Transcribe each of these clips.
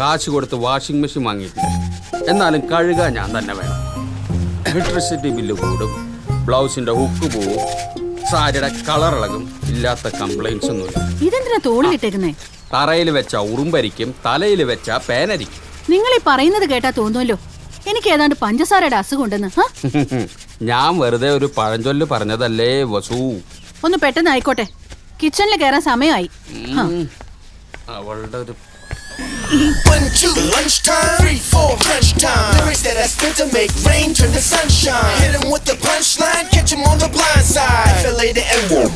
കാശ് കൊടുത്ത് washing machine വാങ്ങിയിട്ടില്ല. എന്നാലും കഴുകാൻ ഞാൻ തന്നെ വേണം. ഇലക്ട്രിസിറ്റി ബില്ല് കൂടും, ബ്ലൗസിന്റെ ഹുക്ക് പോവും, സാരിയുടെ കളർ ഇളകും. ഇല്ലാത്ത കംപ്ലൈൻസ് ഒന്നുമില്ല. ഇതെന്തിനാ തോളിലിട്ടേക്കുന്നേ? തറയിൽ വെച്ച ഉറുമ്പരിക്കും, തലയിൽ വെച്ച പേനരിക്കും. നിങ്ങൾ ഈ പറയുന്നത് കേട്ടാ തോന്നുമല്ലോ എനിക്ക് ഏതാണ്ട് പഞ്ചസാരയുടെ അസുഖം ഉണ്ടെന്ന്. ഞാൻ വെറുതെ ഒരു പഴഞ്ചൊല്ല് പറഞ്ഞതല്ലേ വസു. ഒന്ന് പെട്ടെന്ന് ആയിക്കോട്ടെ, കിച്ചണിൽ കയറാൻ സമയമായി. അവളുടെ ഒരു 1, 2, lunchtime, 3, 4, crunch time. Lyrics that I spent to make rain turn to sunshine. Hit 'em with the punchline, catch 'em on the blind side. Fill it and whoop.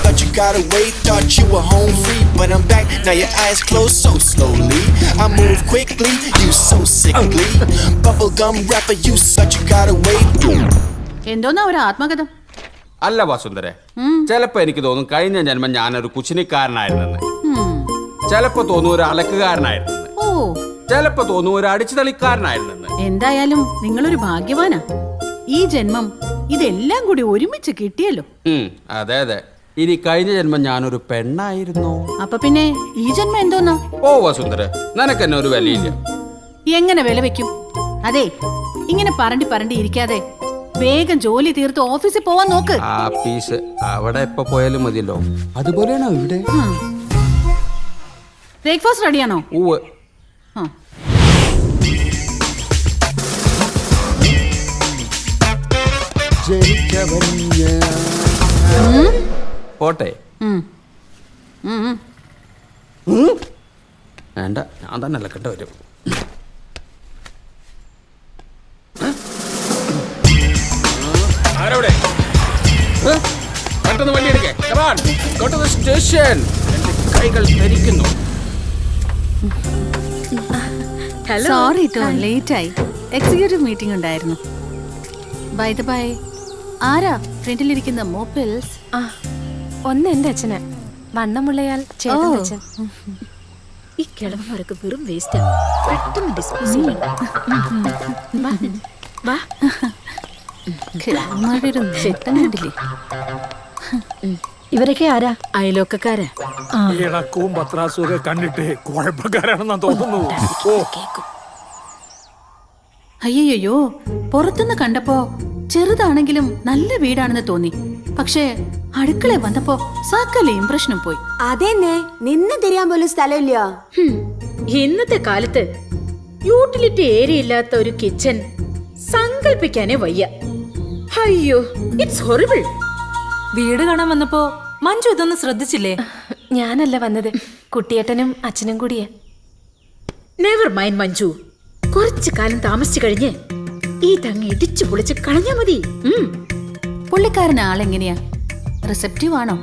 Thought you got away, thought you were home free, but I'm back, now your eyes closed so slowly. I move quickly, you so sickly. Bubblegum rapper, you such you got away. എന്തോന്നാ ഒരു ആത്മകഥം? അല്ല വസുന്ധരെ, ചിലപ്പോ എനിക്ക് തോന്നും കഴിഞ്ഞ ജന്മം ഞാനൊരു കുച്ചിനിക്കാരനായിരുന്നെന്ന്. ചിലപ്പോ തോന്നും ഒരു അലക്കുകാരനായിരുന്നെന്ന്. ഓ, ചിലപ്പോ തോന്നും ഒരു അടിച്ചു തളിക്കാരനായിരുന്നെന്ന്. എന്തായാലും നിങ്ങളൊരു ഭാഗ്യവാനാ. ഈ ജന്മം ഇതെല്ലാം കൂടി ഒരുമിച്ച് കിട്ടിയല്ലോ. അതെ അതെ. ഇനി കഴിഞ്ഞ ജന്മം ഞാനൊരു പെണ്ണായിരുന്നു. അപ്പൊ പിന്നെ ഈ ജന്മം എന്തോന്നാ? ഓ വസുന്ധര, നിനക്കെന്നെ ഒരു വിലയില്ല. എങ്ങനെ വില വെക്കും? അതെ, ഇങ്ങനെ പറണ്ടി ഇരിക്കാതെ വേഗം ജോലി തീർത്ത് ഓഫീസിൽ പോവാൻ നോക്ക്. ആഫീസ് അവിടെ എപ്പോ പോയാലും മതിയല്ലോ. അതുപോലെയാണോ ഇവിടെ? ബ്രേക്ക്ഫാസ്റ്റ് റെഡിയാണോ? ഉവ്വ്. പോട്ടെ. വേണ്ട, ഞാൻ തന്നെ അലക്കേണ്ട വരും. ആരോടെ പെട്ടെന്ന് വണ്ടി എടുക്കേ. സ്റ്റേഷൻ. കൈകൾ ധരിക്കുന്നു. സോറി ട്ടോ, ലേറ്റ് ആയി. എക്സിക്യൂട്ടീവ് മീറ്റിംഗ് ഉണ്ടായിരുന്നു. ബൈ ദ ബൈ, ആരാ ഫ്രണ്ടിലിരിക്കുന്ന മോപ്പിൾസ്? ഒന്ന് എന്റെ അച്ഛന്, വണ്ണമുള്ളയാൾ ചേട്ടൻ അച്ഛൻ. ഈ കിളവന്മാരൊക്കെ വെറും വേസ്റ്റാ. പെട്ടെന്ന് ഡിസ്പോസ് ചെയ്യണം. ഇവരൊക്കെ ആരാ? അയലോക്കാരാ. ഇളക്കവും പത്രാസും ഒക്കെ കണ്ടിട്ട് കുഴപ്പക്കാരാണെന്നാ തോന്നുന്നു. അയ്യോ, പുറത്തുനിന്ന് കണ്ടപ്പോ ചെറുതാണെങ്കിലും നല്ല വീടാണെന്ന് തോന്നി. പക്ഷേ അടുക്കള വന്നപ്പോ സകല ഇംപ്രഷനും പോയി. അതെന്നെ, നിന്ന് തിരിയാൻ പോലും സ്ഥലമില്ല. ഇന്നത്തെ കാലത്ത് യൂട്ടിലിറ്റി ഏരിയ ഇല്ലാത്ത ഒരു കിച്ചൺ സങ്കല്പിക്കാനേ വയ്യ. അയ്യോ, ഇറ്റ്സ് ഹൊറിബിൾ. വീട് കാണാൻ വന്നപ്പോ മഞ്ജു ഇതൊന്നും ശ്രദ്ധിച്ചില്ലേ? ഞാനല്ല വന്നത്, കുട്ടിയേട്ടനും അച്ഛനും കൂടിയാ. നെവർ മൈൻഡ് മഞ്ജു, കുറച്ചു കാലം താമസിച്ചു കഴിഞ്ഞ് ഈ തങ്ങ ഇടിച്ചു പൊളിച്ച് കളഞ്ഞാ മതി. പുള്ളിക്കാരൻ ആളെങ്ങനെയാ? റിസപ്റ്റീവ് ആണോ?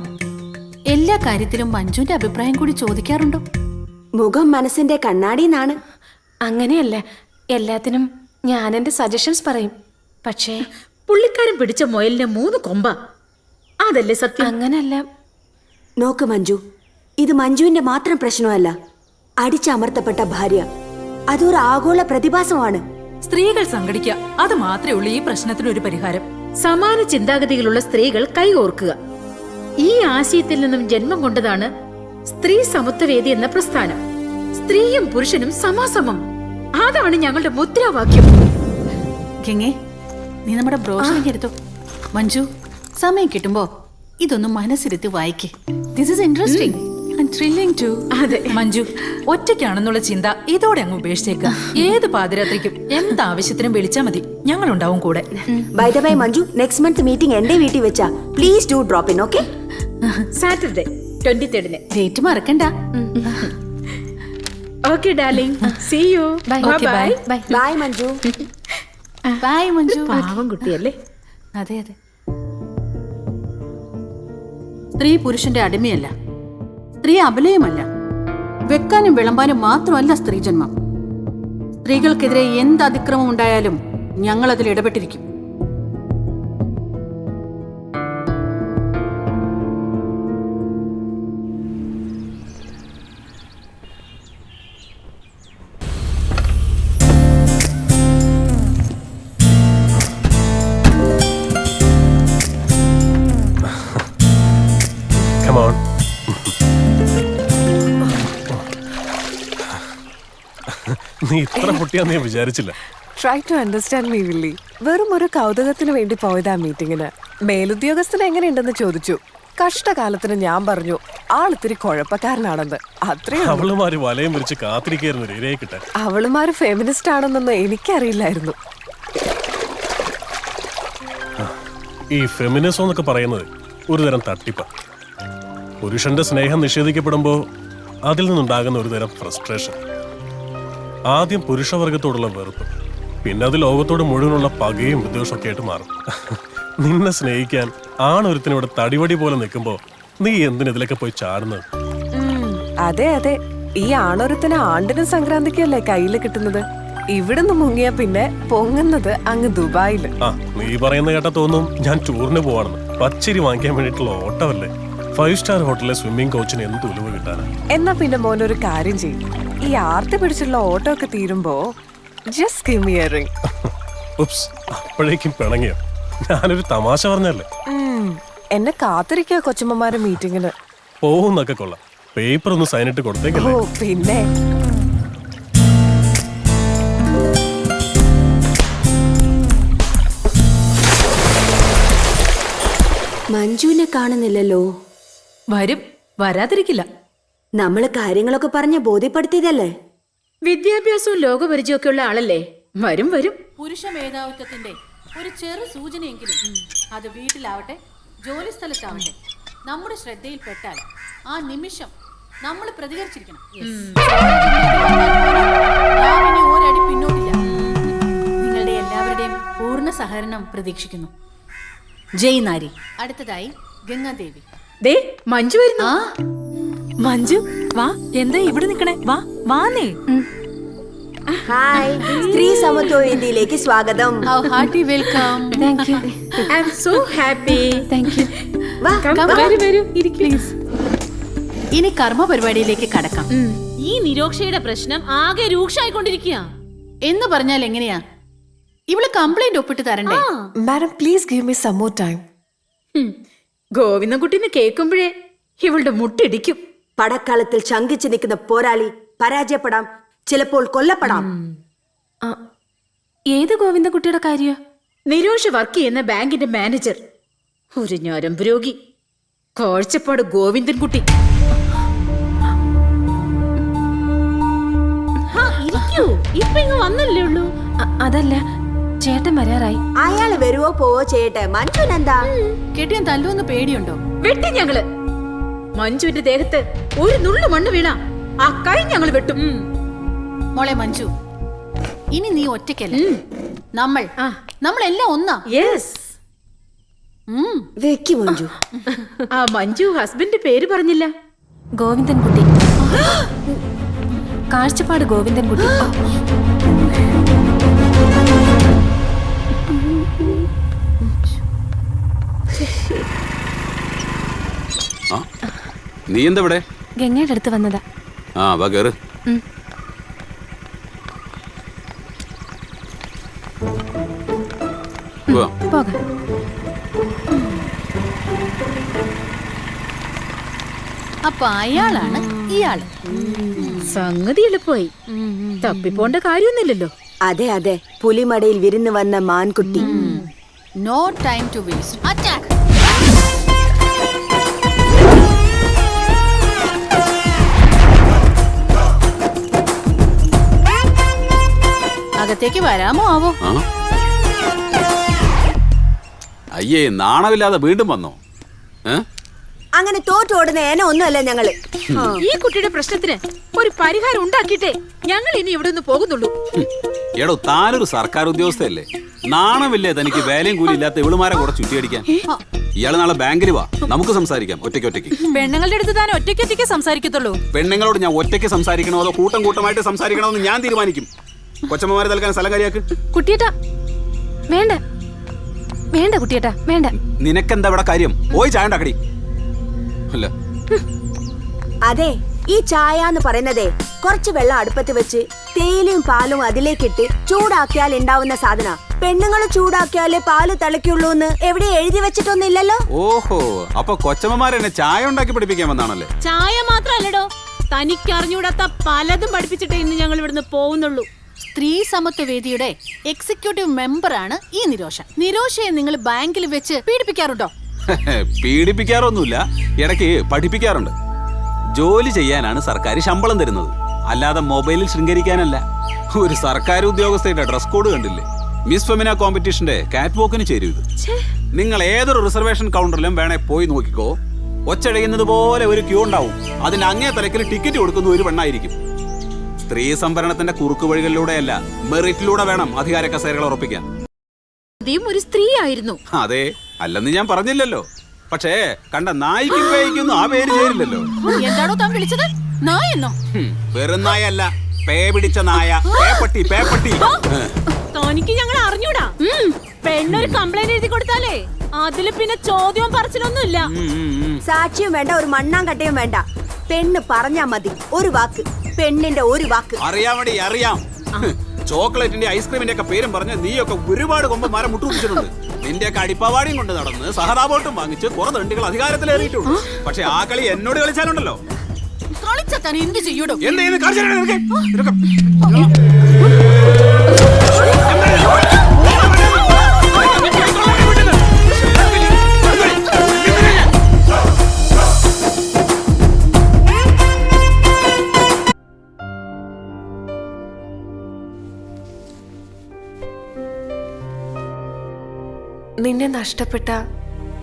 എല്ലാ കാര്യത്തിലും മഞ്ജുവിന്റെ അഭിപ്രായം കൂടി ചോദിക്കാറുണ്ടോ? മുഖം മനസ്സിന്റെ കണ്ണാടിന്നാണ്. അങ്ങനെയല്ല, എല്ലാത്തിനും ഞാൻ എന്റെ സജഷൻസ് പറയും. പക്ഷേ പുള്ളിക്കാരൻ പിടിച്ച മുയലിന് 3 കൊമ്പ. അതല്ലേ സത്യം? അങ്ങനല്ല. നോക്ക് മഞ്ജു, ഇത് മഞ്ജുവിന്റെ മാത്രം പ്രശ്നമല്ല. അടിച്ചമർത്തപ്പെട്ട ഭാര്യ, അതൊരു ആഗോള പ്രതിഭാസമാണ്. സ്ത്രീകൾ സംഘടിക്കുക, അത് മാത്രമേ ഉള്ളൂ ഈ പ്രശ്നത്തിന് ഒരു പരിഹാരം. സമാന ചിന്താഗതികളുള്ള സ്ത്രീകൾ കൈകോർക്കുക. ഈ ആശയത്തിൽ നിന്നും ജന്മം കൊണ്ടതാണ് സ്ത്രീ സമത്വവേദി എന്ന പ്രസ്ഥാനം. സ്ത്രീയും പുരുഷനും സമാസമം, അതാണ് ഞങ്ങളുടെ മുദ്രാവാക്യം. ഗംഗേ, നീ നമ്മുടെ ബ്രോഷറിങ് എടുത്തോ. മഞ്ജു, സമയം കിട്ടുമ്പോ ഇതൊന്നും മനസ്സിരുത്തി വായിക്കേ. This is interesting and thrilling too. അതെ മഞ്ജു, ഒറ്റയ്ക്കാണെന്നുള്ള ചിന്ത ഇതോടെ അങ്ങ് ഉപേക്ഷിച്ചേക്കാം. ഏത് പാതിരാത്രിക്കും എന്താവശ്യത്തിനും വിളിച്ചാൽ മതി, ഞങ്ങളുണ്ടാവും കൂടെ. By the by Manju, next month meeting എന്റെ വീട്ടിൽ വെച്ചാ. Please do drop in, okay? Saturday 23rd. Date മറക്കണ്ട. Okay darling, see you. Bye bye. Bye Manju. Bye Manju. പാവം കുട്ടിയല്ലേ? അതെ അതെ. സ്ത്രീ പുരുഷന്റെ അടിമയല്ല, സ്ത്രീ അബലയുമല്ല. വെക്കാനും വിളമ്പാനും മാത്രമല്ല സ്ത്രീ ജന്മം. സ്ത്രീകൾക്കെതിരെ എന്ത് അതിക്രമം ഉണ്ടായാലും ഞങ്ങൾ അതിൽ ഇടപെട്ടിരിക്കും. Come on. നീ ഇത്ര പൊട്ടിയാന്ന് ഞാൻ വിചാരിച്ചില്ല. Try to understand me Willy. വെറും ഒരു കൗതുകത്തിന് വേണ്ടി പോയതാ മീറ്റിങ്ങിന്. മേലുദ്യോഗസ്ഥന് എങ്ങനെയുണ്ടെന്ന് ചോദിച്ചു. കഷ്ടകാലത്തിന് ഞാൻ പറഞ്ഞു ആളിത്തിരി കുഴപ്പക്കാരനാണെന്ന്. അത്രേ. അവളുമാര് വലയം വിരിച്ച് കാത്തിരിക്കായിരുന്നു ഇരയെ കിട്ടാൻ. അവളുമാര് ഫെമിനിസ്റ്റ് ആണെന്നൊന്നും എനിക്കറിയില്ലായിരുന്നു. ഈ ഫെമിനിസം എന്നൊക്കെ പറയുന്നത് ഒരു തരം തട്ടിപ്പ. പുരുഷന്റെ സ്നേഹം നിഷേധിക്കപ്പെടുമ്പോൾ അതിൽ നിന്നുണ്ടാകുന്ന ഒരു തരം ഫ്രസ്ട്രേഷൻ. ആദ്യം പുരുഷവർഗത്തോടുള്ള വെറുപ്പ്, പിന്നെ അത് ലോകത്തോട് മുഴുവനുള്ള പകയും വിദ്വേഷമൊക്കെ ആയിട്ട് മാറും. നിന്നെ സ്നേഹിക്കാൻ ആണൊരുത്തിനിവിടെ തടിവടി പോലെ നിൽക്കുമ്പോ നീ എന്തിനെതിലൊക്കെ പോയി ചാടുന്നത്? അതെ അതെ, ഈ ആണൊരുത്തിന് ആണ്ടിനും സംക്രാന്തിക്കല്ലേ കയ്യിൽ കിട്ടുന്നത്. ഇവിടുന്ന് മുങ്ങിയ പിന്നെ പൊങ്ങുന്നത് അങ്ങ് ദുബായില്. ആ, നീ പറയുന്ന കേട്ടാ തോന്നും ഞാൻ ടൂറിന് പോവാണെന്ന്. പച്ചരി വാങ്ങിക്കാൻ വേണ്ടിയിട്ടുള്ള ഓട്ടമല്ലേ. 5 സ്റ്റാർ ഹോട്ടലിലെ സ്വിമ്മിംഗ് കോച്ചിന് എന്ത് ഉലുവ കിട്ടാനാ? എന്നാ പിന്നെ മോനൊരു കാര്യം ചെയ്യും, ഈ ആർത്തി പിടിച്ചുള്ള ഓട്ടോ ഒക്കെ തീരുമ്പോ just give me a ring. Oops, അപ്പോഴേക്കും പിണങ്ങിയോ? ഞാനൊരു തമാശ പറഞ്ഞല്ലേ. എന്നെ കാത്തിരിക്കുക കൊച്ചമ്മമാരെ മീറ്റിങ്ങിന്. പോകുന്നൊക്കെ കൊള്ളാം, പേപ്പർ ഒന്ന് സൈനിട്ട് കൊടുത്തേക്കല്ലേ. ഓ പിന്നെ. മഞ്ജുവിനെ കാണുന്നില്ലല്ലോ. വരും, വരാതിരിക്കില്ല. നമ്മള് കാര്യങ്ങളൊക്കെ പറഞ്ഞ് ബോധ്യപ്പെടുത്തിയതല്ലേ. വിദ്യാഭ്യാസവും ലോകപരിചയമൊക്കെ ഉള്ള ആളല്ലേ. വരും വരും. പുരുഷ മേധാവിത്വത്തിന്റെ ഒരു ചെറു സൂചനയെങ്കിലും അത് വീട്ടിലാവട്ടെ ജോലി സ്ഥലത്താവട്ടെ നമ്മുടെ ശ്രദ്ധയിൽപ്പെട്ടാൽ ആ നിമിഷം നമ്മൾ പ്രതികരിച്ചിരിക്കണം. നാം ഇനി ഒരടി പിന്നോട്ടില്ല. നിങ്ങളുടെ എല്ലാവരുടെയും പൂർണ്ണ സഹകരണം പ്രതീക്ഷിക്കുന്നു. ജയ് നാരി. അടുത്തതായി ഗംഗാദേവി. ദേ മഞ്ജു വരുന്നു. ആ മഞ്ജു വാ. എന്താ ഇവിടെ നിക്കണേ? വാ വാന്നേ. ഹായ്, സ്ത്രീ സമത്വ വേദിയിലേക്ക് സ്വാഗതം. Hearty welcome. Thank you. I am so happy. Thank you. വാ, വരൂ പ്ലീസ്. ഇനി കർമ്മ പരിപാടിയിലേക്ക് കടക്കാം. ഈ നിരോക്ഷയുടെ പ്രശ്നം ആകെ രൂക്ഷമായിക്കൊണ്ടിരിക്കുക. എന്ന് പറഞ്ഞാൽ എങ്ങനെയാ? ഇവള് കംപ്ലൈന്റ് ഒപ്പിട്ട് തരണ്ടേ? Madam please give me some more time. ഗോവിന്ദൻകുട്ടിന്ന് കേൾക്കുമ്പോഴേ ഇവളുടെ മുട്ടിടിക്കും. പടക്കളത്തിൽ ശങ്കിച്ചു നിൽക്കുന്ന പോരാളി പരാജയപ്പെടാം, ചിലപ്പോൾ കൊല്ലപ്പെടാം. ഏത് ഗോവിന്ദൻകുട്ടിയുടെ കാര്യ? നിരോഷ് വർക്ക് ചെയ്യുന്ന ബാങ്കിന്റെ മാനേജർ, ഒരു ഞരമ്പ് രോഗി, കാഴ്ചപ്പാട് ഗോവിന്ദൻകുട്ടി. ഇരിക്കൂ, ഇപ്പൊ ഇങ്ങ് വന്നല്ലേ ഉള്ളൂ. അതല്ല, ചേട്ടൻ വരാറായി. അയാള് വരുവോ പോവോ ചെയ്യട്ടെ. മഞ്ജുനെന്താ? കെട്ടിയാൻ തല്ലുവെന്ന് പേടിയുണ്ടോ? വെട്ടി ഞങ്ങള്. മഞ്ജുവിന്റെ ദേഹത്ത് ഒരു നുള്ളു മണ്ണ് വീണ ആ കൈ ഞങ്ങൾ വെട്ടും. മോളെ മഞ്ജു, ഇനി നീ ഒറ്റയ്ക്കല്ല. നമ്മളെല്ലാം ഒന്നാ. യെസ്. വെക്കി മഞ്ജു. ആ മഞ്ജു ഹസ്ബൻഡ് പേര് പറഞ്ഞില്ല. ഗോവിന്ദൻകുട്ടി. കാഴ്ചപ്പാട് ഗോവിന്ദൻകുട്ടി. നീ എന്താ ഇവിടെ? ഗംഗയുടെ അടുത്ത് വന്നതാ. ആ വാ കേറ്. പോകാം. അപ്പൊ അയാളാണ് ഇയാള്. സംഗതി എളുപ്പമായി. തപ്പിപ്പോണ്ട കാര്യമൊന്നുമില്ലല്ലോ. അതെ അതെ, പുലിമടയിൽ വിരുന്ന് വന്ന മാൻകുട്ടി. No time to waste. Attack. അകത്തേക്ക് വരാമോ ആവോ? അയ്യേ, നാണമില്ലാതെ വീണ്ടും വന്നോ? അങ്ങനെ തോറ്റോടുന്ന ഏന ഒന്നുമല്ല ഞങ്ങള്. ഈ കുട്ടിയുടെ പ്രശ്നത്തിന് ഒരു പരിഹാരം ഉണ്ടാക്കിയിട്ടേ ഞങ്ങൾ ഇനി ഇവിടെ നിന്ന് പോകുന്നുള്ളൂ. എടോ, താനൊരു സർക്കാർ ഉദ്യോഗസ്ഥയല്ലേ? നാണമില്ലേ തനിക്ക്? വേലയും കൂലി ഇല്ലാത്ത ഇവളുമാരെ കൂടെ ചുറ്റിയടിക്കാൻ. ഇയാള് നാളെ ബാങ്കിൽ വാ, നമുക്ക് സംസാരിക്കാം ഒറ്റയ്ക്ക്. പെണ്ണുങ്ങളുടെ അടുത്ത് താൻ ഒറ്റയ്ക്ക് സംസാരിക്കത്തുള്ളൂ. പെണ്ണുങ്ങളോട് ഞാൻ ഒറ്റയ്ക്ക് സംസാരിക്കണോ അതോ കൂട്ടമായിട്ട് സംസാരിക്കണോ എന്ന് ഞാൻ തീരുമാനിക്കും. കൊച്ചമ്മമാരെ തൽക്കാൻ സ്ഥലം കാര്യാക്ക്. കുട്ടിയേട്ടാ വേണ്ട, വേണ്ട കുട്ടിയേട്ടാ വേണ്ട. നിനക്കെന്താ ഇവിടെ കാര്യം? പോയി ചായ ഉണ്ടാക്കടി. അല്ല, അതെ, ഈ ചായ എന്ന് പറയുന്നതേ കുറച്ച് വെള്ളം അടുപ്പത്ത് വെച്ച് തേയിലയും പാലും അതിലേക്കിട്ട് ചൂടാക്കിയാൽ ഉണ്ടാവുന്ന സാധന. പെണ്ണുങ്ങൾ ചൂടാക്കിയാലേ പാല് തിളയ്ക്കുള്ളൂ എന്ന് എവിടെ എഴുതി വെച്ചിട്ടൊന്നുമില്ലല്ലോ. ഓഹോ, അപ്പൊ കൊച്ചമ്മമാരെന്നെ ചായ ഉണ്ടാക്കി പഠിപ്പിക്കാൻ വന്നാണല്ലേ? ചായ മാത്രല്ലടോ, തനിക്കറിഞ്ഞൂടാത്ത പലതും പഠിപ്പിച്ചിട്ടേ ഇന്ന് ഞങ്ങൾ ഇവിടുന്ന് പോകുന്നുള്ളൂ. സ്ത്രീ സമത്വ വേദിയുടെ എക്സിക്യൂട്ടീവ് മെമ്പറാണ് ഈ നിരോഷയെ നിങ്ങൾ ബാങ്കിൽ വെച്ച് പീഡിപ്പിക്കാറുണ്ടോ? പീഡിപ്പിക്കാറൊന്നുമില്ല, ഇടയ്ക്ക് പഠിപ്പിക്കാറുണ്ട്. ജോലി ചെയ്യാനാണ് സർക്കാർ ശമ്പളം തരുന്നത്, അല്ലാതെ മൊബൈലിൽ ശൃംഗരിക്കാനല്ല. ഒരു സർക്കാർ ഉദ്യോഗസ്ഥയുടെ ഡ്രസ് കോഡ് കണ്ടില്ലേ? മിസ് ഫെമിന കോമ്പറ്റീഷന്റെ കാറ്റ് വോക്കിന് ചേരും ഇത്. നിങ്ങൾ ഏതൊരു റിസർവേഷൻ കൗണ്ടറിലും വേണേ പോയി നോക്കിക്കോ. ഒച്ചടയുന്നത് പോലെ ഒരു ക്യൂ ഉണ്ടാവും. അതിന് അങ്ങേ തലക്കിൽ ടിക്കറ്റ് കൊടുക്കുന്ന ഒരു പെണ്ണായിരിക്കും. സ്ത്രീ സംവരണത്തിന്റെ കുറുക്കു വഴികളിലൂടെയല്ല, മെറിറ്റിലൂടെ വേണം അധികാര കസേരകൾ ഉറപ്പിക്കാൻ. ഒരു സ്ത്രീ ആയിരുന്നു. അതെ, അല്ലെന്ന് ഞാൻ പറഞ്ഞില്ലല്ലോ. പക്ഷേ കണ്ട നായിക്കും പേയ്ക്കൊന്നും ആ പേര് ചേരില്ലല്ലോ. എന്താണോ താൻ വിളിച്ചത്? നായെന്നോ? വെറും നായല്ല, പേ പിടിച്ച നായ. പേപ്പട്ടി പേപ്പട്ടി. തനിക്ക് ഞങ്ങൾ അറിഞ്ഞൂടാ. പെണ്ണൊരു കംപ്ലൈന്റ് എഴുതി കൊടുത്താലേ അതില് പിന്നെ ചോദ്യവും പറച്ചിലൊന്നുമില്ല. സാക്ഷിയും വേണ്ട, ഒരു മണ്ണാങ്കട്ടയും വേണ്ട. പെണ്ണ് പറഞ്ഞാ മതി, ഒരു വാക്ക്. പെണ്ണിന്റെ ഒരു വാക്ക്. അറിയാമടി, അറിയാം. ചോക്ലേറ്റിന്റെ ഐസ്ക്രീമിന്റെ ഒക്കെ പേരും പറഞ്ഞ് നീയൊക്കെ ഒരുപാട് കൊമ്പന്മാരെ മുട്ടുപിടിച്ചിട്ടുണ്ട്. നിന്റെയൊക്കെ അടിപ്പാവാടിയും കൊണ്ട് നടന്ന് സഹതാപോട്ടും വാങ്ങിച്ച് കുറെ തണ്ടികൾ അധികാരത്തിലേറിയിട്ടുണ്ട്. പക്ഷെ ആ കളി എന്നോട് കളിച്ചാലുണ്ടല്ലോ. കളിച്ചാൻ എന്ത് ചെയ്യൂടോ? എന്ത് ചെയ്യുന്നു? കാണിച്ചു നിന്നെ നഷ്ടപ്പെട്ട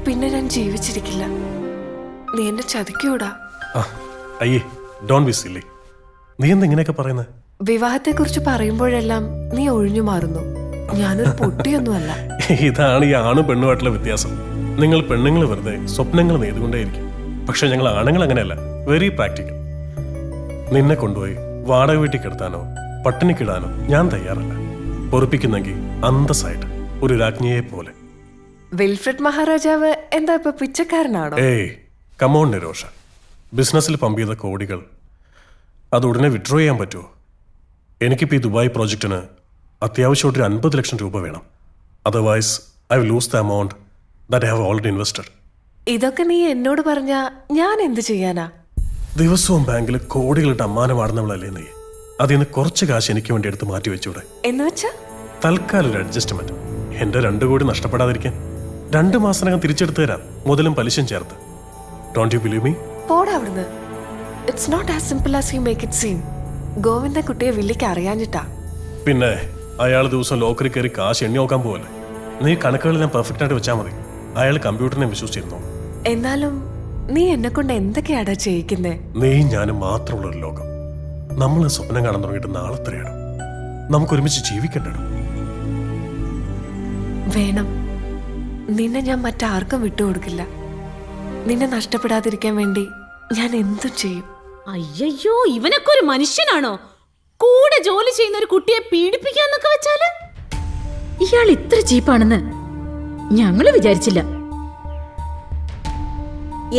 പിന്നെ ഞാൻ ജീവിച്ചിരിക്കില്ല. നീ എന്നെ ചതിക്കൂടാ. അയ്യേ, ഡോണ്ട് ബി സില്ലി. നീ എന്താ ഇങ്ങനെയൊക്കെ പറയുന്നത്? വിവാഹത്തെ കുറിച്ച് പറയുമ്പോഴെല്ലാം നീ ഒഴിഞ്ഞു മാറുന്നു. ഞാനൊരു പൊട്ടിയൊന്നുമല്ല. ഇതാണ് ഈ ആണും പെണ്ണുമായിട്ടുള്ള വ്യത്യാസം. നിങ്ങൾ പെണ്ണുങ്ങൾ വെറുതെ സ്വപ്നങ്ങൾ നെയ്തുകൊണ്ടേയിരിക്കും. പക്ഷെ ഞങ്ങൾ ആണുങ്ങൾ അങ്ങനെയല്ല, വെരി പ്രാക്ടിക്കൽ. നിന്നെ കൊണ്ടുപോയി വാടക വീട്ടിൽ കിടത്താനോ പട്ടിണിക്കിടാനോ ഞാൻ തയ്യാറല്ല. പൊറുപ്പിക്കുന്നെങ്കിൽ അന്തസ്സായിട്ട് ഒരു രാജ്ഞിയെ പോലെ. വിൽഫ്രഡ് മഹാരാജാവ് എന്താ ഇപ്പൊ പിച്ചക്കാരനാണോ? ഏയ് കമോൺ നിരോഷ, ബിസിനസ്സിൽ പമ്പ് ചെയ്ത കോടികൾ അത് ഉടനെ വിഡ്രോ ചെയ്യാൻ പറ്റുമോ? എനിക്കിപ്പോൾ ഈ ദുബായ് പ്രോജക്റ്റിന് അത്യാവശ്യമായിട്ടൊരു 50 ലക്ഷം രൂപ വേണം. Otherwise I will lose the amount that I have already invested. ഇതൊക്കെ നീ എന്നോട് പറഞ്ഞാ ഞാൻ എന്ത് ചെയ്യാനാ? ദിവസവും ബാങ്കിൽ കോടികളിട്ട് അമ്മാനമാടുന്നവളല്ലേ നീ. അതിൽ നിന്ന് കുറച്ച് കാശ് എനിക്ക് വേണ്ടി എടുത്ത് മാറ്റി വെച്ചൂടെ? എന്ന് വെച്ചാ തൽക്കാലം ഒരു അഡ്ജസ്റ്റ്മെന്റ്. എന്റെ 2 കോടി നഷ്ടപ്പെടാതിരിക്കാൻ 2 മാസത്തിനകം തിരിച്ചെടുത്ത് തരാം, മുതലും പലിശയും ചേർത്ത്. Don't you believe me? പോടാ അവിടുന്ന്. It's not as simple as you make it seem. Govindan കുട്ടിയെ വില്ലിക്ക് അറിയാഞ്ഞിട്ടാ. പിന്നെ അയാൾ ദിവസം ലോക്കറി കയറി കാശ് എണ്ണി നോക്കാൻ പോവല്ലേ. നീ കണക്കുകളെല്ലാം പെർഫെക്റ്റ് ആയിട്ട് വെച്ചാൽ മതി. അയാൾ കമ്പ്യൂട്ടറിനെ വിശ്വസിച്ചിരുന്നു. എന്നാലും നീ എന്നെ കൊണ്ട് എന്തൊക്കെയാടാ ചെയ്യിക്കുന്നേ? നീയും ഞാനും മാത്രമുള്ള ഒരു ലോകം. നമ്മൾ സ്വപ്നം കാണാൻ തുടങ്ങിയിട്ട് നാളെത്രയാണ്? നമുക്കൊരുമിച്ച് ജീവിക്കണ്ടോ? വേണം. നിന്നെ ഞാൻ മറ്റാർക്കും വിട്ടുകൊടുക്കില്ല. നിന്നെ നഷ്ടപ്പെടാതിരിക്കാൻ വേണ്ടി ഞാൻ എന്തും ചെയ്യും. അയ്യോ, ഇവനൊക്കെ ഒരു മനുഷ്യനാണോ? കൂടെ ജോലി ചെയ്യുന്ന ഒരു കുട്ടിയെ പീഡിപ്പിക്കാന്നൊക്കെ വെച്ചാല് ഇയാൾ ഇത്ര ചീപ്പാണെന്ന് ഞങ്ങള് വിചാരിച്ചില്ല.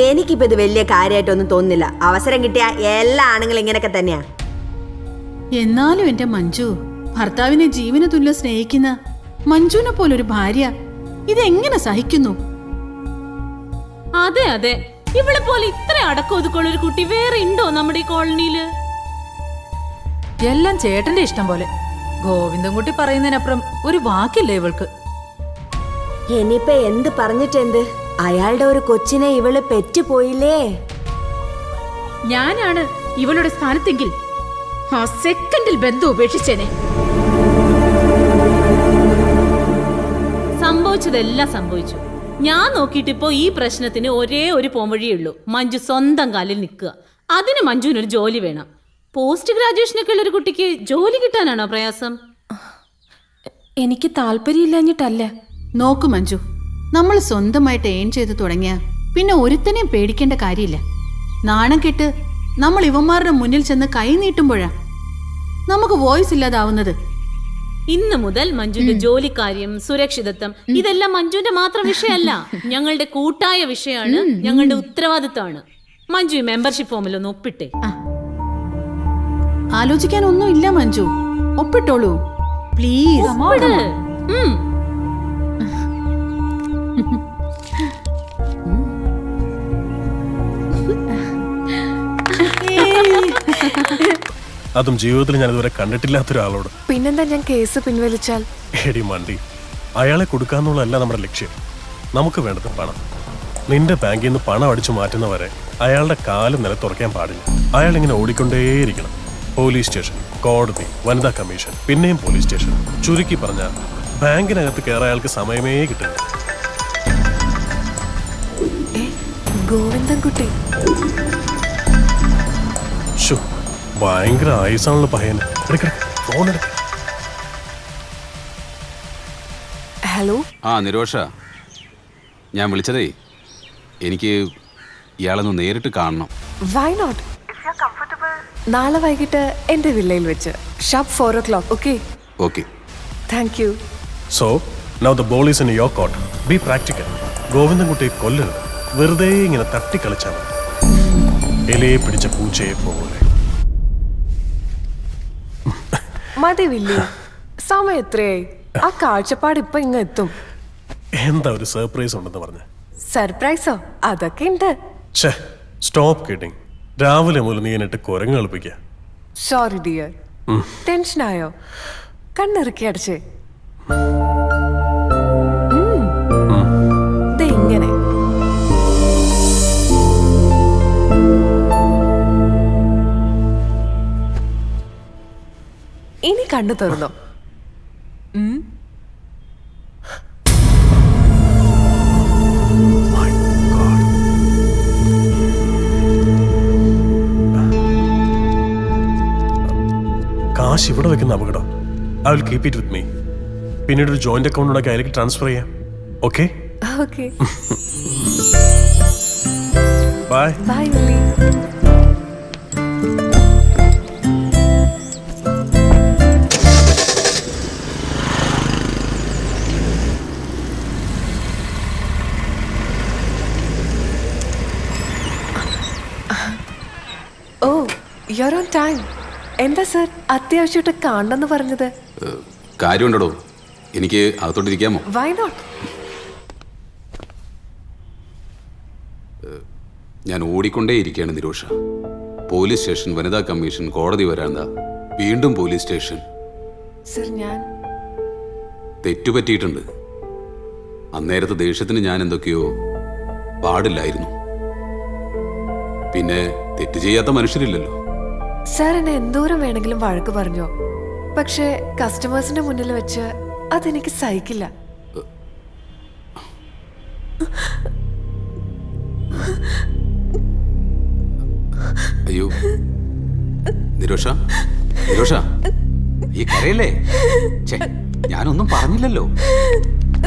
എനിക്കിപ്പോ ഇത് വലിയ കാര്യമായിട്ടൊന്നും തോന്നുന്നില്ല. അവസരം കിട്ടിയ എല്ലാ ആണുങ്ങളും ഇങ്ങനെയൊക്കെ തന്നെയാ. എന്നാലും എന്റെ മഞ്ജു, ഭർത്താവിനെ ജീവന തുല്യം സ്നേഹിക്കുന്ന മഞ്ജുവിനെ പോലൊരു ഭാര്യ ഇതെങ്ങനെ സഹിക്കുന്നു? അതെ അതെ, ഇവളെ പോലെ ഇത്ര അടക്കൊതുക്കുള്ള ഒരു കുട്ടി വേറെ ഉണ്ടോ നമ്മുടെ ഈ കോളനിയില്? എല്ലാം ചേട്ടന്റെ ഇഷ്ടം പോലെ. ഗോവിന്ദൻകുട്ടി പറയുന്നതിനപ്പുറം ഒരു വാക്കില്ല ഇവൾക്ക്. ഇനിയിപ്പൊ എന്ത് പറഞ്ഞിട്ടെന്ത്? അയാളുടെ ഒരു കൊച്ചിനെ ഇവള് പെറ്റുപോയില്ലേ. ഞാനാണ് ഇവളുടെ സ്ഥാനത്തെങ്കിൽ ആ സെക്കൻഡിൽ ബന്ധം ഉപേക്ഷിച്ചേനെ. സംഭവിച്ചതെല്ലാം സംഭവിച്ചു. ഞാൻ നോക്കിയിട്ടിപ്പോ ഈ പ്രശ്നത്തിന് ഒരേ ഒരു പോംവഴിയേ ഉള്ളൂ. മഞ്ജു സ്വന്തം കാലിൽ നിൽക്കുക. അതിന് മഞ്ജുവിനൊരു ജോലി വേണം. പോസ്റ്റ് ഗ്രാജുവേഷനൊക്കെ ഉള്ള ഒരു കുട്ടിക്ക് ജോലി കിട്ടാനാണോ പ്രയാസം? എനിക്ക് താല്പര്യമില്ലാഞ്ഞിട്ടല്ല. നോക്കു മഞ്ജു, നമ്മൾ സ്വന്തമായിട്ട് ഏൺ ചെയ്ത് തുടങ്ങിയ പിന്നെ ഒരുത്തനെയും പേടിക്കേണ്ട കാര്യമില്ല. നാണം കെട്ട് നമ്മൾ ഇവന്മാരുടെ മുന്നിൽ ചെന്ന് കൈ നീട്ടുമ്പോഴാ നമുക്ക് വോയിസ് ഇല്ലാതാവുന്നത്. ഇന്ന് മുതൽ മഞ്ജുവിന്റെ ജോലിക്കാര്യം, സുരക്ഷിതത്വം ഇതെല്ലാം മഞ്ജുവിന്റെ മാത്രം വിഷയമല്ല, ഞങ്ങളുടെ കൂട്ടായ വിഷയമാണ്, ഞങ്ങളുടെ ഉത്തരവാദിത്തമാണ്. മഞ്ജു ഈ മെമ്പർഷിപ്പ് ഫോമിൽ ഒന്ന് ഒപ്പിട്ടേ. ആലോചിക്കാനൊന്നും ഇല്ല മഞ്ജു, ഒപ്പിട്ടോളൂ പ്ലീസ്. അതും ജീവിതത്തിൽ ഞാൻ ഇതുവരെ കണ്ടിട്ടില്ലാത്ത ഒരാളോട്. പിന്നെന്താ ഞാൻ കേസ് പിൻവലിച്ചാൽ? എടി മണ്ടി, അയാളെ കൊടുക്കാന്നുള്ളതല്ല നമ്മുടെ ലക്ഷ്യം. നമുക്ക് വേണ്ടത് പണം. നിന്റെ ബാങ്കിൽ നിന്ന് പണം അടിച്ചു മാറ്റുന്നവരെ അയാളുടെ കാല് നിലത്തുറക്കാൻ പാടില്ല. അയാൾ ഇങ്ങനെ ഓടിക്കൊണ്ടേയിരിക്കണം. പോലീസ് സ്റ്റേഷൻ, കോടതി, വനിതാ കമ്മീഷൻ, പിന്നെയും പോലീസ് സ്റ്റേഷൻ. ചുരുക്കി പറഞ്ഞ ബാങ്കിനകത്ത് കയറാൻ അയാൾക്ക് സമയമേ കിട്ടില്ല. ഗോവിന്ദൻകുട്ടി ഭയങ്കര ആയുസാണല്ലോ പയ്യന്. ഫോൺ എടുക്ക. ഹലോ. ആ നിരോഷ, ഞാൻ വിളിച്ചതേ എനിക്ക് ഇയാളൊന്ന് നേരിട്ട് കാണണം. Why not? നാളെ വൈകിട്ട് എന്റെ വില്ലയിൽ വെച്ച് sharp 4 o'clock. Okay? Okay. Thank you. So now the ball is in your court. Be practical. ഗോവിന്ദൻകുട്ടിയെ കൊല്ലരുത്. വെറുതെ ഇങ്ങനെ തട്ടിക്കളിച്ചാൽ മതി. ഇലയെ പിടിച്ച പൂച്ചയെ പോലെ. മതി വില്ലി, സമയം എത്രയായി? ആ കാഴ്ചപ്പാട് ഇപ്പൊ ഇങ്ങ് എത്തും. എന്താ ഒരു സർപ്രൈസ് ഉണ്ടെന്ന് പറഞ്ഞ? സർപ്രൈസോ? അതൊക്കെ ഉണ്ട്. Stop kidding. രാവിലെ മുതൽ നീ എന്നിട്ട് കുരങ്ങ് കളിപ്പിക്ക. Sorry dear. ടെൻഷനായോ? കണ്ണിറുക്കി അടച്ചേ. ഇങ്ങനെ ഇനി കണ്ണു തുറന്നോ. കാശ് ഇവിടെ വെക്കുന്ന അപകടം. I will keep it with me. പിന്നീട് ഒരു ജോയിന്റ് അക്കൗണ്ട് ഉണ്ടാക്കി അതിലേക്ക് ട്രാൻസ്ഫർ ചെയ്യാം. Okay? Okay. Bye. Bye Willy. Oh, you are on time. എന്താ സർ, അത്യാവശ്യമായിട്ട് കാണണമെന്ന് പറഞ്ഞത്? കാര്യമുണ്ടോ? എനിക്ക് അകത്തോട്ടിരിക്കാമോ? Why not? ഞാൻ ഓടിക്കൊണ്ടേയിരിക്കുകയാണ് നിരോഷ. പോലീസ് സ്റ്റേഷൻ, വനിതാ കമ്മീഷൻ, കോടതി വരാന്താ, വീണ്ടും പോലീസ് സ്റ്റേഷൻ. സർ, ഞാൻ തെറ്റുപറ്റിയിട്ടുണ്ട്. അന്നേരത്തെ ദേഷ്യത്തിന് ഞാൻ എന്തൊക്കെയോ പാടില്ലായിരുന്നു. പിന്നെ തെറ്റ് ചെയ്യാത്ത മനുഷ്യരില്ലല്ലോ. സാർ എന്നെ എന്തോരം വേണമെങ്കിലും വഴക്ക് പറഞ്ഞോ, പക്ഷേ കസ്റ്റമേഴ്സിന്റെ മുന്നിൽ വെച്ച് അതെനിക്ക് സഹിക്കില്ല. അയ്യോ നിരോഷ, നിരോഷ, ഈ കരയല്ലേ? ഞാനൊന്നും പറഞ്ഞില്ലല്ലോ.